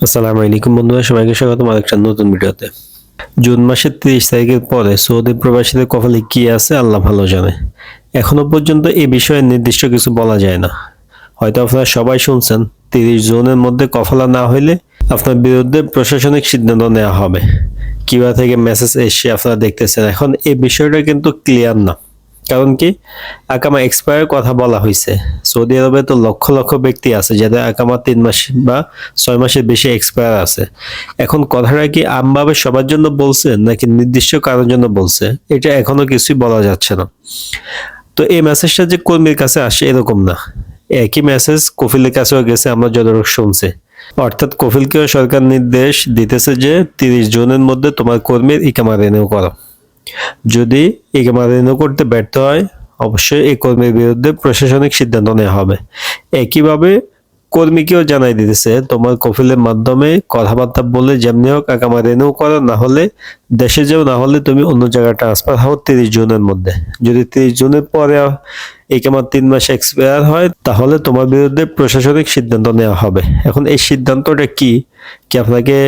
আসসালামু আলাইকুম বন্ধুরা, সবাইকে স্বাগতম আরেকটা নতুন ভিডিওতে। জুন মাসের 30 তারিখের পরে সৌদি প্রবাসীদের কপালে কি আছে আল্লাহ ভালো জানে। এখনো পর্যন্ত এই বিষয়ে নির্দিষ্ট কিছু বলা যায় না। হয়তো আপনারা সবাই শুনছেন 30 জুনের মধ্যে কফলা না হইলে আপনার বিরুদ্ধে প্রশাসনিক সিদ্ধান্ত নেওয়া হবে। কিবা থেকে মেসেজ এসে আপনারা দেখতেছেন, এখন এই বিষয়টা কিন্তু ক্লিয়ার না। কারণ কি, আকামা এক্সপায়ার কথা বলা হয়েছে। সৌদি আরবে তো লক্ষ লক্ষ ব্যক্তি আছে যাদের আকামা 3 মাস বা 6 মাসের বেশি এক্সপায়ার আছে। এখন কথাটা কি আমভাবে সবার জন্য বলছে নাকি নির্দিষ্ট কারোর জন্য বলছে, এটা এখনো কিছুই বলা যাচ্ছে না। তো এই মেসেজটা যে কর্মীর কাছে আসে এরকম না, একই মেসেজ কফিলের কাছেও গেছে, আমরা যতটুকু শুনছি। অর্থাৎ কফিলকেও সরকার নির্দেশ দিতেছে যে 30 জুনের মধ্যে তোমার কর্মীর ইকামা রিনিউ করো। যদি ইকামা রিনিউ করতে ব্যর্থ হয়, অবশ্যই এই কর্মীর বিরুদ্ধে প্রশাসনিক সিদ্ধান্ত নেওয়া হবে। একইভাবে কর্মীকেও জানাই দিতেছে, তোমার কফিলের মাধ্যমে কথাবার্তা বলে যেমনি হোক আকামা রিনিউ করো, না হলে দেশে যাও, না হলে তুমি অন্য জায়গায় ট্রান্সফার হও 30 জুনের মধ্যে। যদি 30 জুনের পরে ইকামা 3 মাস এক্সপায়ার হয়, তাহলে তোমার বিরুদ্ধে প্রশাসনিক সিদ্ধান্ত নেওয়া হবে। এখন এই সিদ্ধান্তটা কি আপনাকে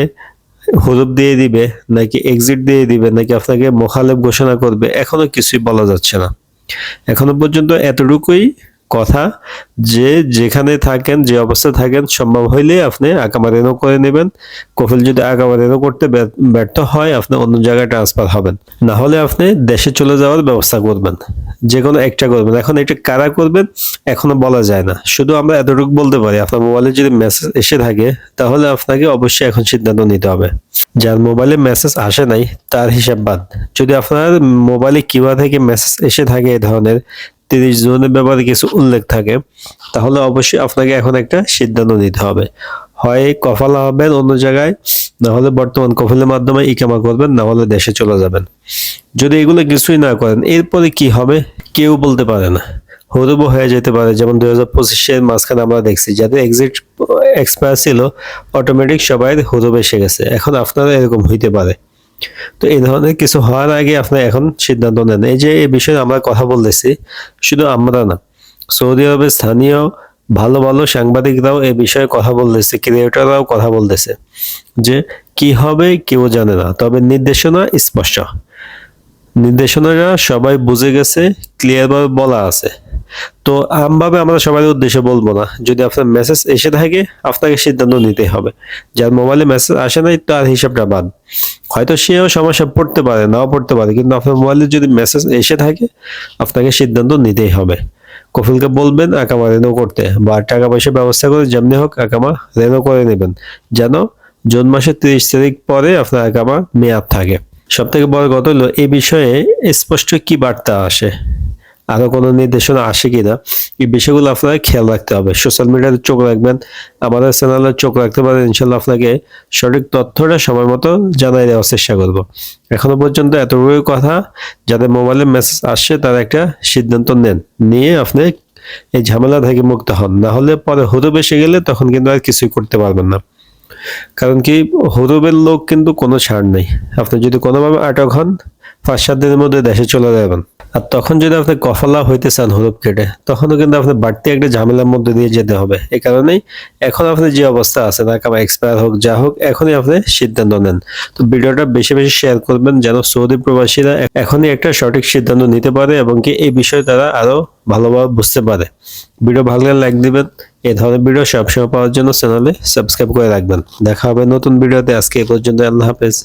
হুজুব দিয়ে দিবে, নাকি এক্সিট দিয়ে দিবে, নাকি আপনাকে মোখালেফ ঘোষণা করবে, এখনো কিছুই বলা যাচ্ছে না। এখনো পর্যন্ত এতটুকুই কথা যে যেখানে থাকেন, যে অবস্থায় থাকেন, সম্ভব হইলে আপনি আকামা রিনিউ করে নেবেন। কফিল যদি আকামা রিনিউ করতে ব্যর্থ হয়, আপনি অন্য জায়গায় ট্রান্সফার হবেন, না হলে আপনি দেশে চলে যাওয়ার ব্যবস্থা করবেন। যে কোনো একটা করবেন। এখন এটা কারা করবেন এখনো বলা যায় না। শুধু আমরা এতটুকু বলতে পারি, আপনার মোবাইলে যদি মেসেজ এসে থাকে তাহলে আপনাকে অবশ্যই এখন সিদ্ধান্ত নিতে হবে। যার মোবাইলে মেসেজ আসে নাই তার হিসাব বাদ। যদি আপনার মোবাইলে কিবা থেকে মেসেজ এসে থাকে এই ধরনের 30 জনের ব্যাপারে কিছু উল্লেখ থাকে, তাহলে অবশ্যই আপনাকে এখন একটা সিদ্ধান্ত নিতে হবে। হয় কফালা হবেন অন্য জায়গায়, না হলে বর্তমান কফিলের মাধ্যমে ইকামা করবেন, না হলে দেশে চলে যাবেন। যদি এগুলো কিছুই না করেন, এরপরে কি হবে কেউ বলতে পারে না। হুরুবও হয়ে যেতে পারে, যেমন 2025-এর মাঝখানে আমরা দেখছি যাদের এক্সিট এক্সপায়ার ছিল অটোমেটিক সবাই হুরুব এসে গেছে। এখন আপনারা এরকম হইতে পারে। তো এই ধরনের কিছু হওয়ার আগে আপনি এখন সিদ্ধান্ত নেন। এই যে এই বিষয়ে আমরা কথা বলতেছি, শুধু আমরা না, সৌদি আরবের স্থানীয় ভালো ভালো সাংবাদিকরাও এই বিষয়ে কথা বলতেছে, ক্রিয়েটররাও কথা বলতেছে যে কি হবে কেউ জানে না, তবে নির্দেশনা স্পষ্ট। নির্দেশনাটা সবাই বুঝে গেছে, ক্লিয়ার ভাবে বলা আছে। তো আমভাবে আমরা সবার উদ্দেশ্যে বলবো না। যদি আপনার মেসেজ এসে থাকে, আপনাকে সিদ্ধান্ত নিতে হবে। যার মোবাইলে মেসেজ আসে নাই তার হিসাবটা বাদ। হয়তো সেও সমস্যা পড়তে পারে, নাও পড়তে পারে, কিন্তু আপনার মোবাইলে যদি মেসেজ এসে থাকে, আপনাকে সিদ্ধান্ত নিতেই হবে। কফিলকে বলবেন আকামা রেনো করতে, বা টাকা পয়সা ব্যবস্থা করে যেমনি হোক আকামা রেনো করে নেবেন, যেন জুন মাসের 30 তারিখ পরে আপনার আকামা মেয়াদ থাকে। সব থেকে বড় কথা হলো এই বিষয়ে স্পষ্ট কি বার্তা আসে, আরো কোনো নির্দেশনা আসে কিনা, এই বিষয়গুলো আপনাকে খেয়াল রাখতে হবে। সোশ্যাল মিডিয়াতে চোখ রাখবেন, আমাদের চ্যানেলে চোখ রাখতে পারেন। ইনশাল্লাহ আপনাকে সঠিক তথ্যটা সময় মতো জানাই দেওয়ার চেষ্টা করব। এখনো পর্যন্ত এতটুকু কথা, যাদের মোবাইলে মেসেজ আসছে তারা একটা সিদ্ধান্ত নেন, নিয়ে আপনি এই ঝামেলা থেকে মুক্ত হন। না হলে পরে হুরুব এসে গেলে তখন কিন্তু আর কিছুই করতে পারবেন না। কারণ কি, হুরুবের লোক কিন্তু কোনো ছাড় নেই। আপনি যদি কোনোভাবে আটক হন, 5-7 দিনের মধ্যে দেশে চলে যাবেন। আর তখন যদি আপনি কফলা হইতে চান হুরুব কেটে, তখনও কিন্তু আপনি বাড়তি একটা ঝামেলার মধ্যে দিয়ে যেতে হবে। এই কারণেই এখন আপনি যে অবস্থা আছেন, আকামা এক্সপায়ার হোক যা হোক, এখনই আপনি সিদ্ধান্ত নেন। তো ভিডিওটা বেশি বেশি শেয়ার করবেন, যেন সৌদি প্রবাসীরা এখনই একটা সঠিক সিদ্ধান্ত নিতে পারে এবং কি এই বিষয়ে তারা আরো ভালোভাবে বুঝতে পারে। ভিডিও ভালো লাগলে লাইক দিবেন। এই ধরনের ভিডিও সবসময় পাওয়ার জন্য চ্যানেলে সাবস্ক্রাইব করে রাখবেন। দেখা হবে নতুন ভিডিওতে। আজকে এই পর্যন্ত, আল্লাহ হাফেজ।